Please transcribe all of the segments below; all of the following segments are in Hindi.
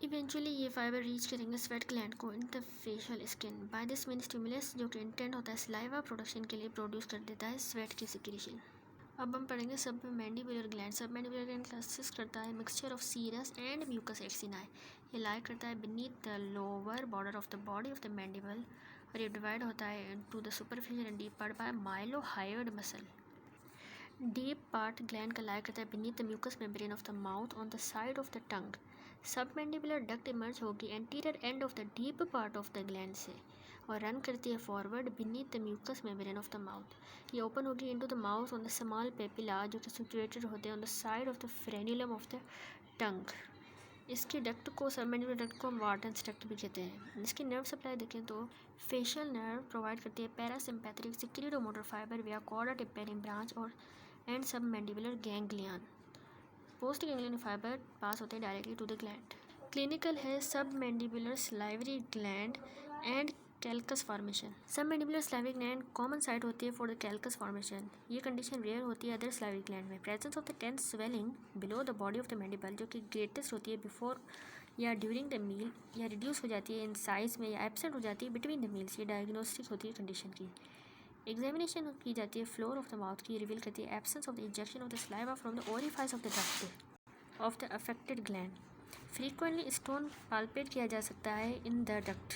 इवेंचुअली ये फाइबर रीच करेंगे स्वेट ग्लैंड को in the facial skin. By this mean stimulus जो कि इंटेंट होता है सलाइवा प्रोडक्शन के लिए प्रोड्यूस कर देता है स्वेट की सिक्रीशन। अब हम पढ़ेंगे submandibular gland. Submandibular gland consist करता है mixture of serous and mucous acini. ये लाई करता है beneath the lower border of the body of the mandible और ये डिवाइड होता है into the superficial and deep part by mylohyoid muscle. Deep part gland का लाई करता है beneath the mucous membrane of the mouth on the side of the tongue. Submandibular duct emerge होगी anterior end of the deep part of the gland से और रन करती है forward beneath the mucous membrane of the mouth. ये ओपन होगी into the mouth on the small papilla जो कि सिचुएटेड होते हैं on the side of the frenulum of the tongue. इसकी डक्ट को सबमैंडिबुलर डक्ट को हम वार्टन्स डक्ट भी कहते हैं। इसकी नर्व सप्लाई देखें तो फेशियल नर्व प्रोवाइड करती है parasympathetic secretomotor fibre via chorda tympanic branch और and submandibular ganglion. Post ganglion fibre pass होते हैं directly to the gland. Clinical है submandibular salivary gland and calculus formation. Submandibular salivary gland common site होती है फॉर द कैल्कस फॉर्मेशन। ये कंडीशन रेयर होती है अदर सलाइवरी ग्लैंड में। Presence of the tense swelling below the body of the mandible जो कि ग्रेटेस्ट होती है बिफोर या ड्यूरिंग द मील या रिड्यूस हो जाती है इन साइज में या एब्सेंट हो जाती है बिटवीन द मील्स। ये डायग्नोस्टिक होती है कंडीशन की। एग्जामिनेशन की जाती है फ्लोर ऑफ द माउथ की रिवील करती है absence of the injection of the saliva from the orifice of the duct of the affected gland. Frequently stone palpate किया जा सकता है इन द डक्ट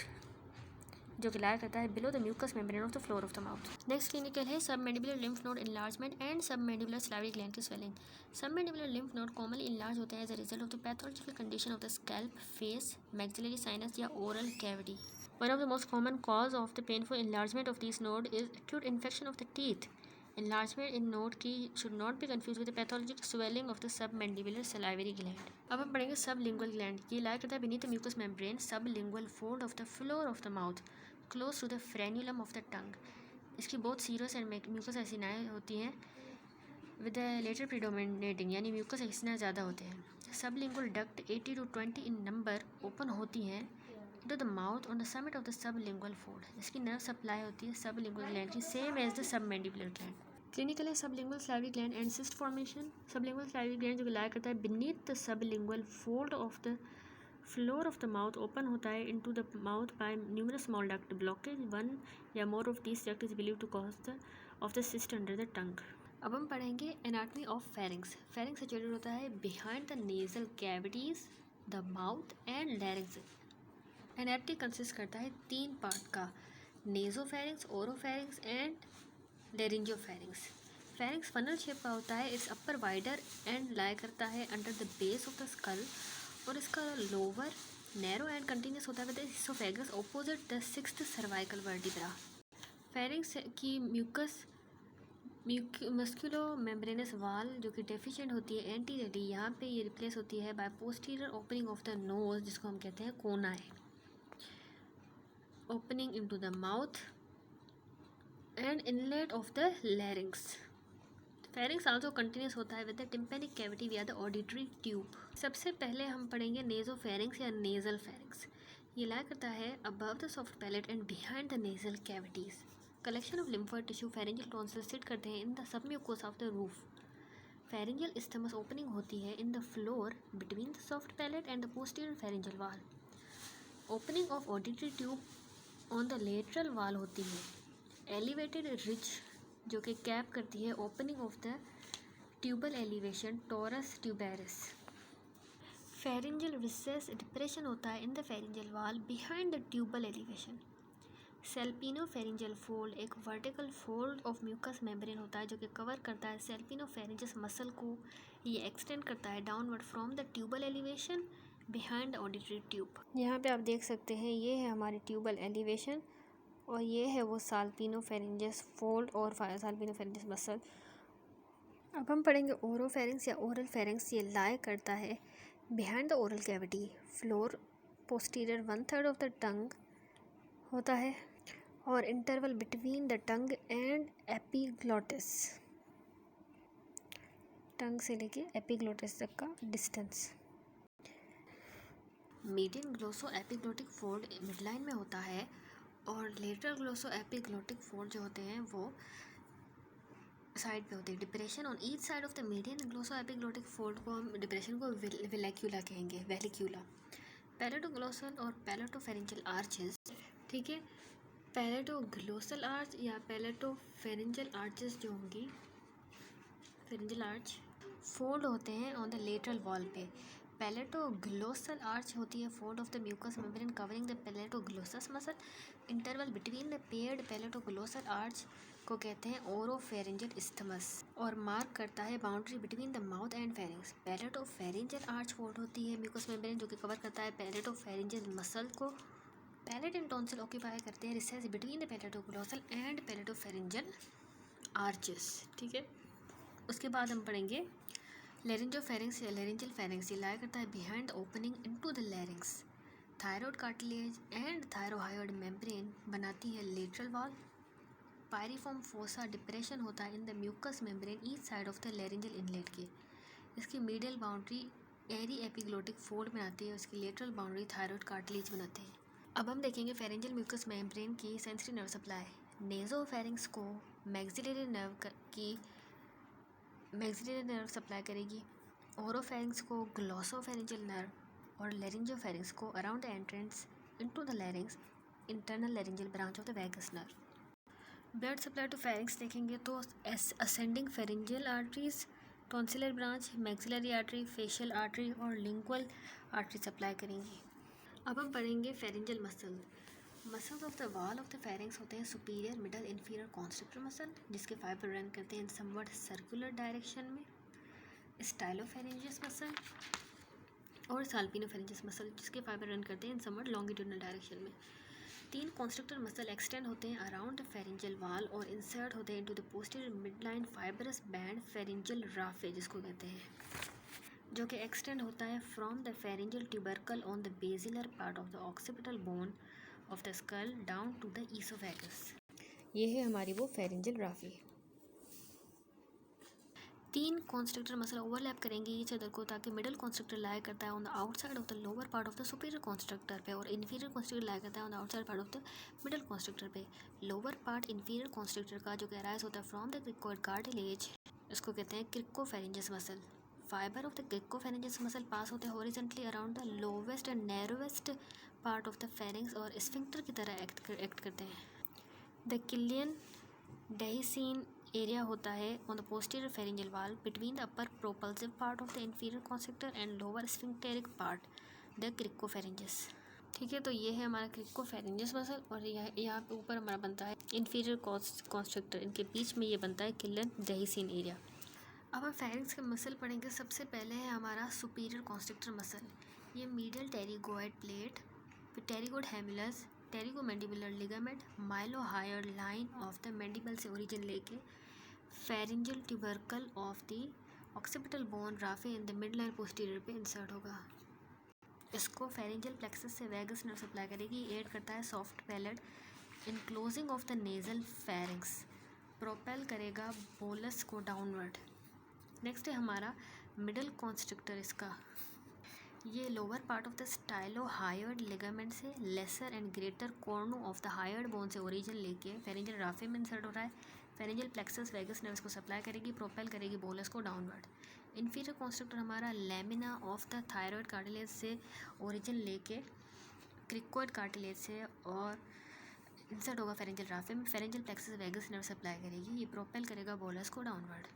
जो कि लाई करता है below the mucous membrane of the floor of the mouth. Next clinical है submandibular lymph node enlargement and submandibular salivary gland की swelling. Submandibular lymph node commonly enlarge होते हैं as a result of the pathological condition of the scalp, face, maxillary sinus या oral cavity. One of the most common cause of the painful enlargement of these node is acute infection of the teeth. Enlargement in node key should not be confused with the pathologic swelling of the submandibular salivary gland. अब हम पढ़ेंगे sublingual gland। ये lie करता है beneath the mucous membrane sublingual fold of the floor of the mouth close to the frenulum of the tongue. इसकी बहुत serous and mucous acini होती हैं with the later predominating यानी mucous acini ज़्यादा होते हैं। Sublingual duct 80 to 20 in number open होती हैं to the mouth on the summit of the sublingual fold। इसकी नर्व सप्लाई होती है सबलिंगुअल ग्लैंड की same as the submandibular gland. Clinical है sublingual salivary gland and cyst formation. Sublingual salivary gland जो लाई करता है beneath the sublingual fold of the floor of the mouth open होता है into the mouth by numerous small duct. Blockage one या more of this duct is believe to cause the of the cyst under the tongue. अब हम पढ़ेंगे anatomy of pharynx. Pharynx situated होता है behind the nasal cavities the mouth and larynx. Anatomy consist करता है 3 पार्ट का, nasopharynx, oropharynx and laryngopharynx. Pharynx funnel shape का होता है। इस अपर वाइडर एंड लाई करता है under the base of the school और इसका लोअर नैरो एंड कंटिन्यूस होता है with oesophagus opposite the 6th cervical vertebra. Pharynx की मस्कुलो मेम्ब्रेनस वाल जो कि डेफिशिएंट होती है एंटीरियरली, यहाँ पे ये रिप्लेस होती है by posterior opening of the nose जिसको हम कहते हैं कोना है, opening into the mouth and inlet of the larynx. Pharynx also continuous होता है with the tympanic cavity via the auditory tube। सबसे पहले हम पढ़ेंगे nasopharynx या nasal pharynx। ये लाई करता है above the soft palate and behind the nasal cavities। Collection of lymphoid tissue pharyngeal tonsils sit करते हैं in the submucosa of the roof। Pharyngeal isthmus opening होती है in the floor between the soft palate and the posterior pharyngeal wall। Opening of auditory tube on the lateral वाल होती है। एलिवेटेड रिज जो कि कैप करती है opening of the tubal elevation torus tubarius. Pharyngeal recess depression होता है in the pharyngeal wall behind the tubal elevation. Salpingopharyngeal fold एक vertical fold of mucous membrane होता है जो कि कवर करता है सेल्पिनो फेरिंजियस मसल को। ये एक्सटेंड करता है downward from the tubal elevation behind auditory tube. यहाँ पे आप देख सकते हैं ये है हमारी ट्यूबल एलिवेशन और ये है वो साल्पिनो फेरिंजियस फोल्ड और साल्पिनो फेरिंजियस मसल। अब हम पढ़ेंगे ओरोफेरिंक्स या ओरल फेरिंक्स। ये लाई करता है behind the oral cavity floor posterior 1/3 of the tongue होता है और interval between the tongue and epiglottis, tongue से लेके एपिग्लोटिस तक का distance. Median glossoepiglottic fold midline में होता है और लेटरल ग्लोसो एपिग्लोटिक फोल्ड जो होते हैं वो साइड पे होते हैं। Depression on each side of the median glossoepiglottic fold को हम डिप्रेशन को वेलिक्यूला कहेंगे, वेलिक्यूला। पैलेटोग्लोसल और पैलेटोफेरेंजियल आर्चेस, ठीक है। पैलेटोग्लोसल आर्च या पैलेटोफेरेंजियल आर्चेस जो होंगी, फेरेंजियल आर्च फोल्ड होते हैं ऑन द लेटरल वॉल पे। पैलेटोग्लोसल आर्च होती है fold of the mucous membrane covering the palatoglossus muscle. Interval between the paired palatoglossal arch को कहते हैं ओरोफेरेंजियल इस्थमस और मार्क करता है boundary between the mouth and pharynx. Palatopharyngeal arch fold होती है म्यूकस मेम्ब्रेन जो कि कवर करता है पैलेटोफेरेंजियल मसल को। पैलेट एंड टॉन्सिल ऑक्यूपाई करते हैं recess between the palatoglossal and पैलेटोफेरेंजियल arches, ठीक है। उसके बाद हम पढ़ेंगे लेरिंजोफेरिंग्स या लेरिंजियल फेरिंग्स। ये लाया करता है behind opening into the larynx. Thyroid cartilage and thyrohyoid membrane बनाती है lateral wall. Piriform fossa depression होता है in the mucous membrane each side of the laryngeal inlet के। इसकी medial boundary aryepiglottic fold बनाती है, उसकी लेटरल बाउंड्री थायरॉइड कार्टिलेज बनाते हैं। अब हम देखेंगे फेरेंजियल म्यूकस मेम्ब्रेन की सेंसरी नर्व सप्लाई। नेजोफेरिंग्स को मैक्सिलरी नर्व सप्लाई करेगी। ओरोफेरिंग्स को ग्लॉसोफेरेंजियल नर्व और लेरिंजोफेरिंग्स को around the entrance into the larynx internal laryngeal branch of the vagus nerve. Blood supply to pharynx देखेंगे तो ascending pharyngeal arteries, tonsillar branch, maxillary artery, facial artery और लिंगुअल आर्टरी सप्लाई करेंगी। अब हम पढ़ेंगे pharyngeal muscles of the wall of the pharynx होते हैं superior, middle, inferior constrictor muscle जिसके फाइबर रन करते हैं समवट सर्कुलर डायरेक्शन में, स्टाइलोफेरेंजियस मसल और साल्पिनोफेरेंजियस मसल जिसके फाइबर रन करते हैं समवट लॉन्गिट्यूडनल डायरेक्शन में। 3 कॉन्स्ट्रिक्टर मसल एक्सटेंड होते हैं अराउंड द फेरेंजियल वॉल और इंसर्ट होते हैं into the posterior midline fibrous band pharyngeal raphe जिसको कहते हैं, जो कि एक्सटेंड होता है from the pharyngeal tubercle on the basilar part of the occipital bone of the skull down to the oesophagus. ये है हमारी वो pharyngeal raphe. 3 constrictor muscle overlap करेंगे ईच अदर को ताकि मिडल कॉन्स्ट्रिक्टर लाया करता है on the outside of the lower part of the superior constrictor पे और इन्फीरियर कॉन्स्ट्रिक्टर लाया करता है on the outside part of the middle constrictor पे। लोअर पार्ट इन्फीरियर कॉन्स्ट्रिक्टर का जो अराइज होता है फ्रॉम द क्रिकोइड कार्टिलेज, इसको कहते हैं cricopharyngeus muscle. Fibre of the cricopharyngeus muscle pass होते हैं horizontally around the lowest and narrowest part of the pharynx और स्फिंक्टर की तरह एक्ट करते हैं। द किलियन डेहिसिन एरिया होता है on the posterior pharyngeal wall between the upper propulsive part of the inferior constrictor and lower sphincteric part the cricopharyngeus, ठीक है। तो ये है हमारा क्रिकोफेरेंजियस मसल और यहाँ पे ऊपर हमारा बनता है इन्फीरियर कॉन्स्ट्रिक्टर, इनके बीच में ये बनता है किलियन डेहिसिन एरिया। अब हम फेरिंग्स के मसल पढ़ेंगे। सबसे पहले है हमारा सुपीरियर कॉन्स्ट्रिक्टर मसल। ये medial pterygoid plate, pterygoid hamulus, pterygomandibular ligament, mylohyoid line of the mandible से ओरिजिन लेके pharyngeal tubercle of the occipital bone raphe in the midline posterior पे इंसर्ट होगा। इसको फेरेंजियल प्लेक्सस से वैगस नर्व सप्लाई करेगी। एड करता है soft palate in closing of the nasal pharynx, propel करेगा बोलस को डाउनवर्ड। नेक्स्ट है हमारा मिडल कॉन्स्ट्रिक्टर। इसका ये lower part of the stylohyoid ligament से lesser and greater cornu of the hyoid bone से ओरिजिन लेके फेरेंजियल राफे में इंसर्ट हो रहा है। फेरेंजियल प्लेक्सस वैगस नर्व्स को सप्लाई करेगी, प्रोपेल करेगी बोलस को डाउनवर्ड। इन्फीरियर कॉन्स्ट्रिक्टर हमारा lamina of the thyroid cartilage से ओरिजिन लेके क्रिकोइड कार्टिलेज से और इंसर्ट होगा फेरेंजियल राफे में। Pharyngeal plexus vagus nerve supply करेगी, ये प्रोपेल करेगा बोलस को डाउनवर्ड।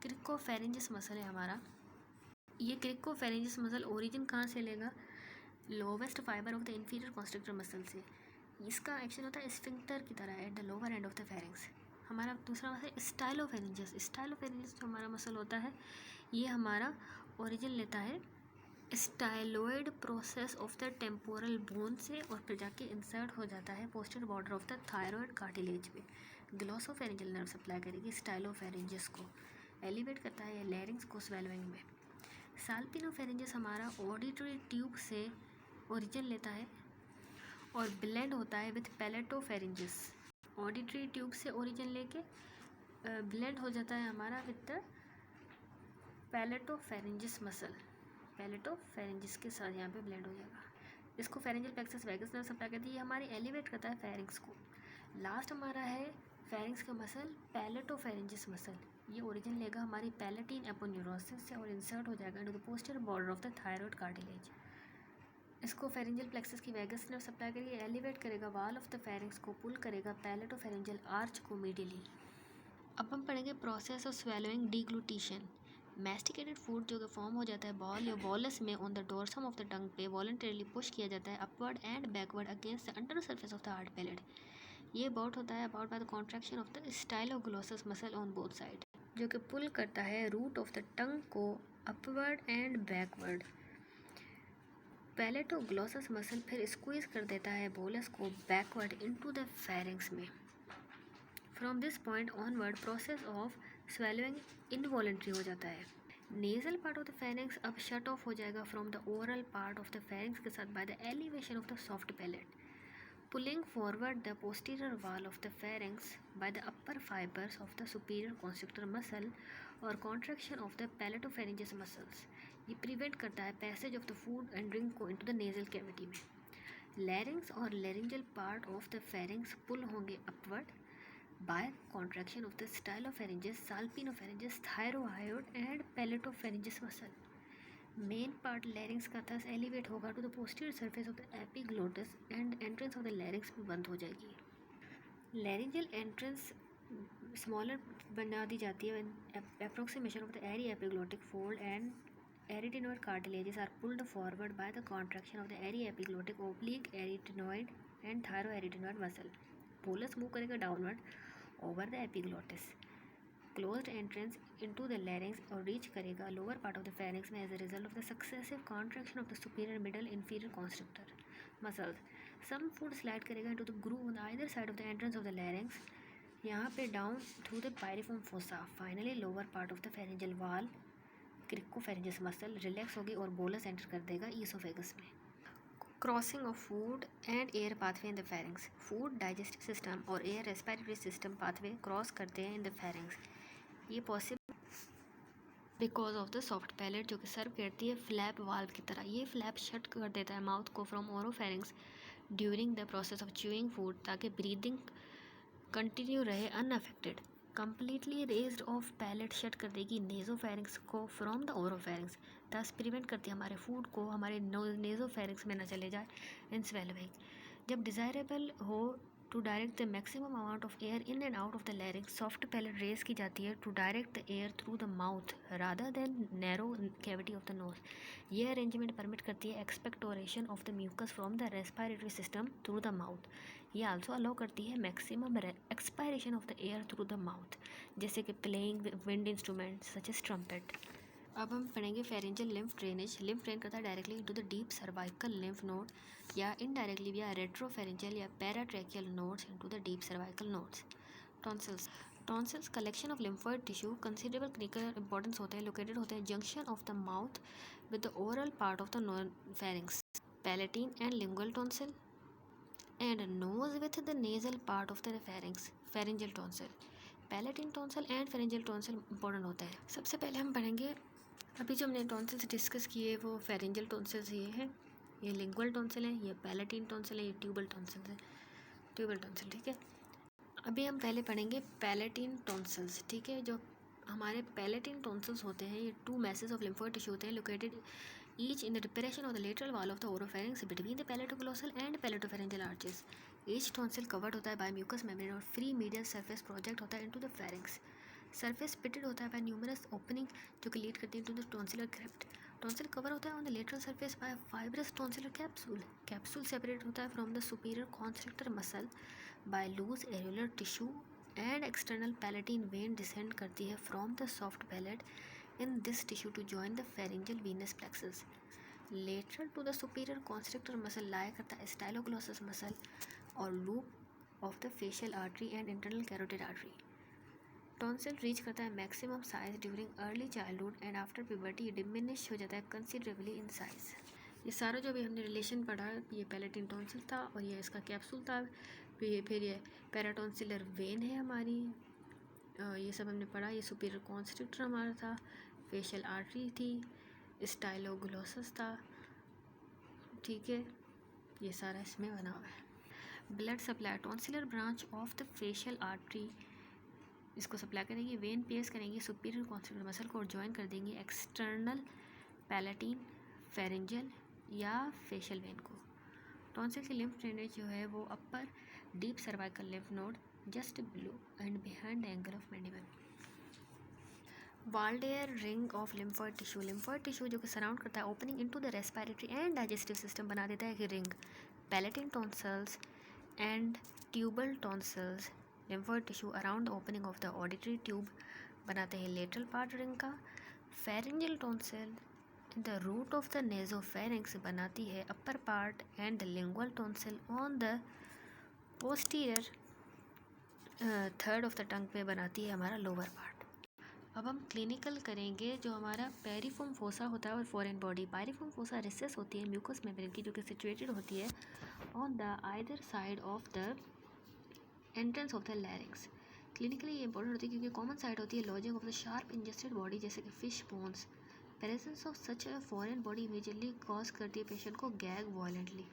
क्रिकोफेरेंजियस मसल है हमारा। ये क्रिकोफेरेंजियस मसल ओरिजिन कहाँ से लेगा? Lowest fibre of the inferior constrictor muscle से। इसका एक्शन होता है स्फिंक्टर की तरह at the lower and of the pharynx. हमारा दूसरा मसल स्टाइलोफेरेंजियस। स्टाइलोफेरेंजियस जो हमारा मसल होता है ये हमारा ओरिजिन लेता है styloid process of the temporal bone से और फिर जाके इंसर्ट हो जाता है posterior border of the thyroid cartilage पे। ग्लॉसोफेरेंजियल नर्व सप्लाई करेगी स्टाइलोफेरेंजियस को, एलिवेट करता है लेरिंग्स को स्वेलविंग में। साल्पिनोफेरेंजियस हमारा ऑडिटरी ट्यूब से ओरिजिन लेता है और ब्लेंड होता है विथ पैलेटोफेरेंजियस। ऑडिटरी ट्यूब से ओरिजिन लेके ब्लेंड हो जाता है हमारा विथ द पैलेटोफेरेंजियस मसल। पैलेटोफेरेंजियस के साथ यहाँ पे ब्लेंड हो जाएगा। इसको pharyngeal plexus vagus nerve supply करती है, ये हमारी एलिवेट करता है फेरिंग्स को। लास्ट हमारा है फेरिंग्स का मसल पैलेटोफेरेंजियस मसल। ये ओरिजिन लेगा हमारी पैलेटिन एपोन्यूरोसिस से और इंसर्ट हो जाएगा into the posterior border of the thyroid cartilage. इसको फेरेंजियल प्लेक्सस की वैगस नर्व सप्लाई करेगी, एलिवेट करेगा वाल ऑफ द फेरिंग्स को, पुल करेगा पैलेटोफेरेंजियल आर्च को मीडियली। अब हम पढ़ेंगे प्रोसेस ऑफ स्वेलोइंग डिग्लूटिशन। मैस्टिकेटेड फूड जो कि फॉर्म हो जाता है बॉल या बॉलस में on the dorsum of the tongue पे वॉलंटरीली पुश किया जाता है upward and backward against the under surface of the hard palate. ये अबाउट होता है about by the contraction of the styloglossus muscle on both side, जो कि पुल करता है रूट ऑफ द टंग को अपवर्ड एंड बैकवर्ड। पैलेटोग्लोसस मसल फिर स्क्वीज कर देता है बोलस को बैकवर्ड इनटू द फेरिंग्स में। From this point onward process of swallowing involuntary हो जाता है। Nasal part of the pharynx अब शट ऑफ हो जाएगा from the oral part of the pharynx के साथ by the elevation of the soft palette, pulling forward the posterior wall of the pharynx by the upper fibres of the superior constrictor muscle और contraction of the palatopharyngeus muscles. ये प्रिवेंट करता है passage of the food and drink को इनटू द नेजल कैविटी में। लैरिंग्स और laryngeal part of the pharynx pull होंगे upward by contraction of the stylopharyngeus, salpingopharyngeus, thyrohyoid and palatopharyngeus muscle. Main part larynx का थस एलिवेट होगा to the posterior surface of the epiglottis and entrance of the larynx भी बंद हो जाएगी। लैरिंजल एंट्रेंस स्मॉलर बना दी जाती है approximation of the aryepiglottic fold and arytenoid cartilages are pulled forward by the contraction of the aryepiglottic oblique arytenoid and thyroarytenoid muscle. Bolus move करेगा downward over the epiglottis, closed entrance into the larynx और रीच करेगा lower part of the pharynx में as a result of the successive contraction of the superior middle inferior constrictor muscles. Some food slide करेगा into the groove on either side of the entrance of the larynx, यहाँ पे down through the piriform fossa. Finally lower part of the pharyngeal wall cricopharyngeus muscle relax होगी और बोलस एंटर कर देगा ईसोफेगस में। Crossing of food and air pathway in the pharynx. Food digestive system और air respiratory system pathway cross करते हैं इन द फेरिंग्स। ये possible because of the soft palate जो कि सर्व करती है फ्लैप वाल्व की तरह। ये फ्लैप शट कर देता है माउथ को from oropharynx during the process of chewing food, ताकि ब्रीदिंग कंटिन्यू रहे unaffected. Completely raised of palate shut कर देगी नेजोफेरिंग्स को from the oropharynx, thus prevent करती है हमारे फूड को हमारे नेजोफेरिंग्स में न चले जाए इन स्वेलोइंग। जब डिज़ायरेबल हो to direct the maximum amount of air in and out of the larynx, soft palate raise की जाती है to direct the air through the mouth rather than narrow cavity of the nose. ये अरेंजमेंट परमिट करती है expectoration of the mucus from the respiratory system through the mouth. ये आल्सो अलाउ करती है maximum expiration of the air through the mouth, जैसे कि playing wind instrument such as trumpet. अब हम पढ़ेंगे pharyngeal lymph drainage. Lymph drain करता है directly into the deep cervical lymph node या इनडायरेक्टली विया रेट्रोफेरेंजियल या paratracheal nodes into the deep cervical nodes. Tonsils. Tonsils collection of lymphoid tissue considerable clinical importance होते हैं, लोकेटेड होते हैं junction of the mouth with the oral part of the pharynx, palatine and lingual tonsil and nose with the nasal part of the pharynx, pharyngeal tonsil. Palatine tonsil and pharyngeal tonsil important होता है। सबसे पहले हम पढ़ेंगे, अभी जो हमने टॉन्सिल्स डिस्कस किए वो फेरेंजियल टॉन्सिल्स ये हैं, ये लिंगुअल टॉन्सिल है, ये पैलेटिन टॉन्सिल है, ये ट्यूबल टॉन्सिल है, ट्यूबल टॉन्सिल। ठीक है, अभी हम पहले पढ़ेंगे पैलेटिन टॉन्सिल्स। ठीक है, जो हमारे पैलेटिन टॉन्सिल्स होते हैं ये two masses of lymphoid tissue होते हैं located each in the depression of the lateral wall of the oropharynx between the palatoglossal and palatopharyngeal arches. Each tonsil covered होता है by mucous membrane और free medial surface project होता है into the pharynx. Surface pitted होता है by numerous opening जो कि lead करती है into the tonsillar crypt. Tonsil cover होता है on the lateral surface by a fibrous tonsillar capsule. Capsule separate होता है from the superior constrictor muscle by loose areolar tissue and external palatine vein descend करती है from the soft palate in this tissue to join the pharyngeal venous plexus. Lateral to the superior constrictor muscle lie करता है styloglossus muscle और loop of the facial artery and internal carotid artery. Tonsil reach करता है maximum size during early childhood and after puberty diminish हो जाता है considerably in size. ये सारा जो भी हमने रिलेशन पढ़ा, ये पैलेटिन टॉन्सिल था और ये इसका कैप्सूल था, फिर ये पैराटॉन्सिलर वेन है हमारी, ये सब हमने पढ़ा। ये सुपीरियर कॉन्स्ट्रिक्टर हमारा था, फेशियल आर्टरी थी, स्टाइलोग्लोसस था। ठीक है, ये सारा इसमें बना हुआ है। Blood supply, tonsillar branch of the facial artery इसको सप्लाई करेंगे, वेन पियर्स करेंगे सुपीरियर कॉन्स्ट्रिक्टर मसल को और ज्वाइन कर देंगे एक्सटर्नल पैलेटिन, फेरेंजियल या फेशियल वेन को। टॉन्सिल की लिम्फ ड्रेनेज जो है वो upper deep cervical lymph node just below and behind the angle of mandible. Waldeyer ring of lymphoid tissue जो कि सराउंड करता है opening into the respiratory and digestive system बना देता है कि ring. Palatine tonsils and tubal tonsils lymphoid tissue around the opening of the auditory tube बनाते हैं लेटरल पार्ट रिंग का। Pharyngeal tonsil the root of the nasopharynx बनाती है upper part and lingual tonsil on the posterior third of the tongue पे बनाती है हमारा लोअर पार्ट। अब हम क्लिनिकल करेंगे जो हमारा पेरिफॉर्म फोसा होता है और फॉरेन बॉडी। पेरिफॉर्म फोसा रिसेस होती है म्यूकस मेम्ब्रेन की जो कि सिचुएटेड होती है on the either side of the entrance of the larynx. Clinically ये इंपॉर्टेंट होती है क्योंकि कॉमन साइड होती है lodging of the sharp ingested body जैसे कि fish bones. Presence of such a foreign body immediately cause करती है पेशेंट को gag violently.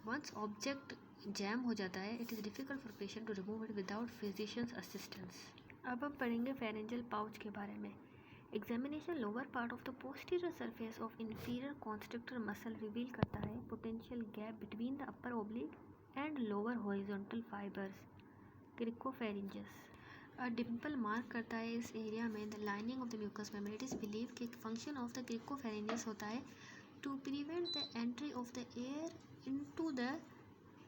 Once object jam हो जाता है it is difficult for patient to remove it without physician's assistance. अब हम पढ़ेंगे फेरेंजियल पाउच के बारे में। Examination lower part of the posterior surface of inferior constrictor muscle reveal करता है potential gap between the upper oblique and lower horizontal fibres cricopharyngeus. A dimple mark करता है इस एरिया में the lining of the mucous membrane. It is believe कि फंक्शन ऑफ द क्रिकोफेरिंजस होता है to prevent the entry of the air into the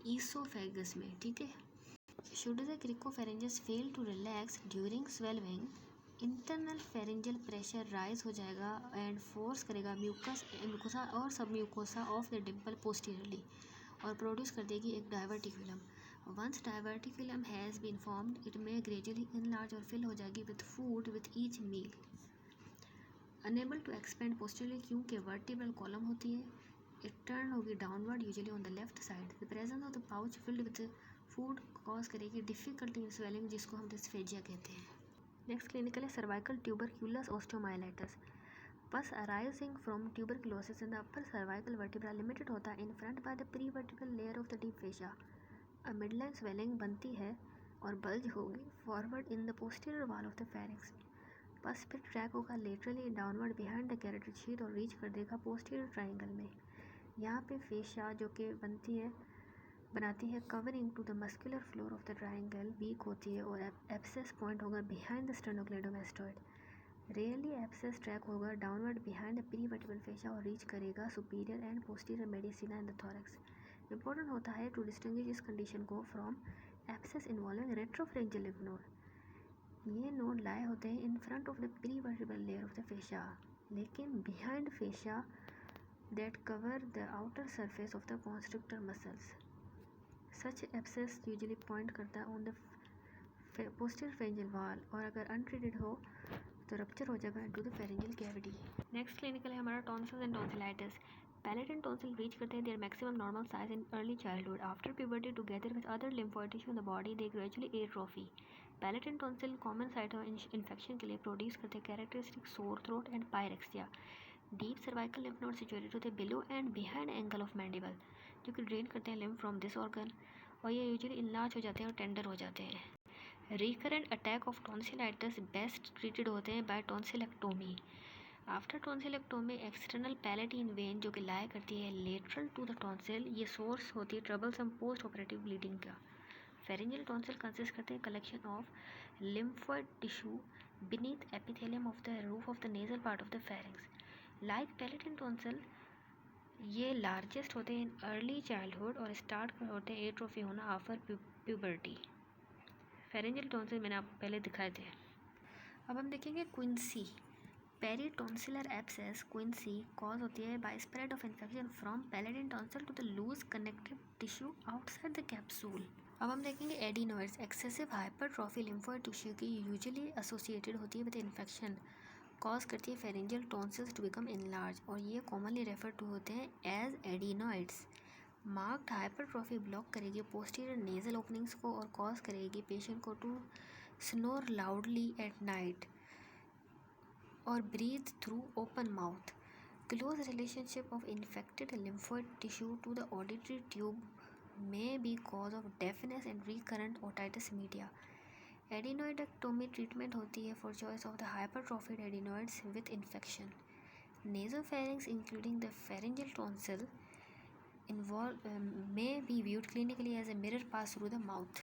oesophagus में। ठीक है, should the cricopharyngeus fail to relax during swelling internal pharyngeal pressure rise हो जाएगा एंड फोर्स करेगा म्यूकोसा और submucosa of the dimple posteriorly और प्रोड्यूस कर देगी एक diverticulum. Once diverticulum has been formed it may gradually enlarge और फिल हो जाएगी with food with each meal. Unable to expand posteriorly क्योंकि वर्टिब्रल कॉलम होती है। इट टर्न होगी downward usually on the left side. The presence of the pouch filled with food cause करेगी डिफिकल्टी इन स्वेलिंग जिसको हम डिस्फेजिया कहते हैं। नेक्स्ट क्लिनिकल है cervical tuberculous osteomyelitis. Pus arising from tuberculosis in the upper cervical vertebra limited होता है in front by the prevertebral layer of the deep fascia. A midline swelling बनती है और बल्ज होगी forward in the posterior wall of the pharynx. Pus फिर ट्रैक होगा laterally downward behind the carotid sheath और रीच कर देगा पोस्टीरियर ट्राइंगल में। यहाँ पे फेशिया जो कि बनाती है covering to the muscular floor of the triangle weak होती है और एब्सेस पॉइंट होगा behind the sternocleidomastoid. Rarely abscess track होगा downward behind the prevertebral fascia और रीच करेगा superior and posterior mediastina in the thorax. Important होता है टू डिस्टिंग्विश इस कंडीशन को from abscess involving retropharyngeal lymph node. ये नोड लाए होते हैं in front of the prevertebral layer of the fascia लेकिन behind fascia that cover the outer surface of the constrictor muscles. Such abscess usually point करता है on the posterior pharyngeal wall और अगर untreated हो तो रप्चर हो जाएगा into the pharyngeal cavity. Next clinical है हमारा tonsils and tonsillitis. Palate and tonsil reach करते हैं their maximum normal size in early childhood. After puberty, together with other lymphoid tissue in the body, they gradually atrophy. Palate and tonsil common site of infection के लिए प्रोड्यूस करते हैं characteristic sore throat and pyrexia. Deep cervical lymph node situated होते हैं below and behind angle of mandible जो कि ड्रेन करते हैं लिम्फ फ्रॉम दिस ऑर्गन और ये यूजुअली इनलार्ज हो जाते हैं और टेंडर हो जाते हैं। Recurrent attack of tonsillitis best treated होते हैं by tonsillectomy. After tonsillectomy external palatine vein जो कि लाया करती है लेटरल टू द टॉन्सिल ये सोर्स होती है ट्रबलसम पोस्ट ऑपरेटिव ब्लीडिंग का। फेरेंजियल टॉन्सिल कंसिस्ट करते हैं collection of lymphoid tissue beneath epithelium of the roof of the nasal part of the pharynx. Like palate and tonsil ये लार्जेस्ट होते हैं इन अर्ली चाइल्डहुड और स्टार्ट होते हैं एट्रोफी होना आफ्टर प्यूबर्टी। फेरेंजियल टॉन्सिल मैंने आपको पहले दिखाए थे। अब हम देखेंगे quinsy. Peritonsillar abscess quinsy cause होती है by spread of infection from palate and tonsil to the loose connective tissue outside the capsule. अब हम देखेंगे adenoids. Excessive hypertrophy lymphoid tissue की यूजुअली एसोसिएटेड होती है विद इन्फेक्शन कॉज करती है pharyngeal tonsils to become enlarge और ये कॉमनली रेफर टू होते हैं as adenoids. Marked hypertrophy block करेगी पोस्टीरियर नेजल ओपनिंग्स को और कॉज करेगी पेशेंट को to snore loudly at night और breathe through open mouth. Close relationship of infected lymphoid tissue to the auditory tube may be cause of deafness and recurrent otitis media. Adenoidectomy treatment होती है for choice of the hypertrophied adenoids with infection. Nasopharynx including the pharyngeal tonsil may be viewed clinically as a mirror pass through the mouth.